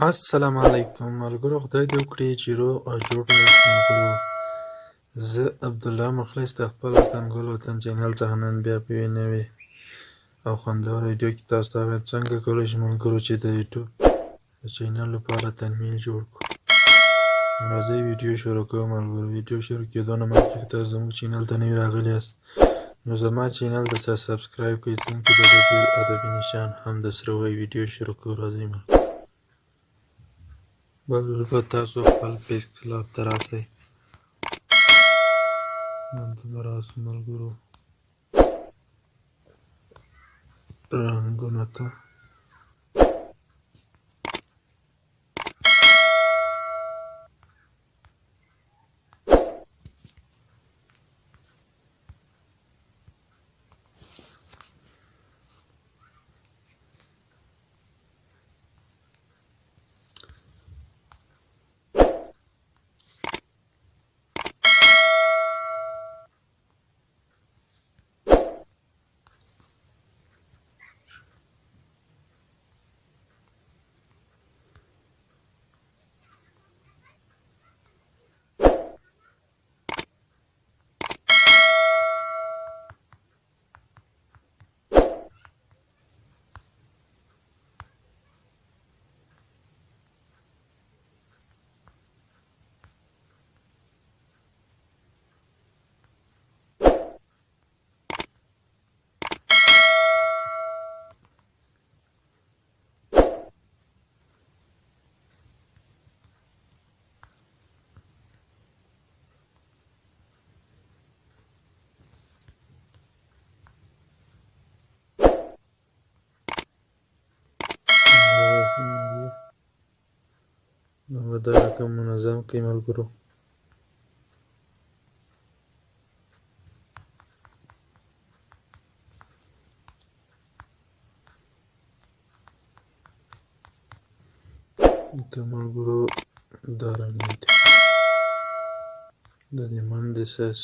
السلام علیکم ملګرو، خدای دې وکړي چې روغ او جوړ یاست ملګرو. زه عبدالله مخلص د خپل وطن ګل وطن چینل څخه نن بیا په یوې نوې او خوندوره ویډیو کې تاسو ته وایم څنګه کولی شو ملګرو چې د یوټیوب د چینل لپاره تنمیل جوړ کړو. نو راځئ ویډیو شروع کوو ملګرو. ویډیو شروع کېدو نه مخکې که تاسو زموږ چینل ته نوي راغلي یاست نو زما چینل درته سبسکرایب کړئ، څنګ کې د بل ادبي نشان هم درسره وایي. ویډیو شروع کوو، راځئ ملګرو. بل به تاسو خپل پیج کلاب ته راسئ، دلته به راسو ملګرو رنګونو ته. نو به دا رقم منظم کړئ ملګرو. د ملګرو دا رنګ دی، د دې من د سایز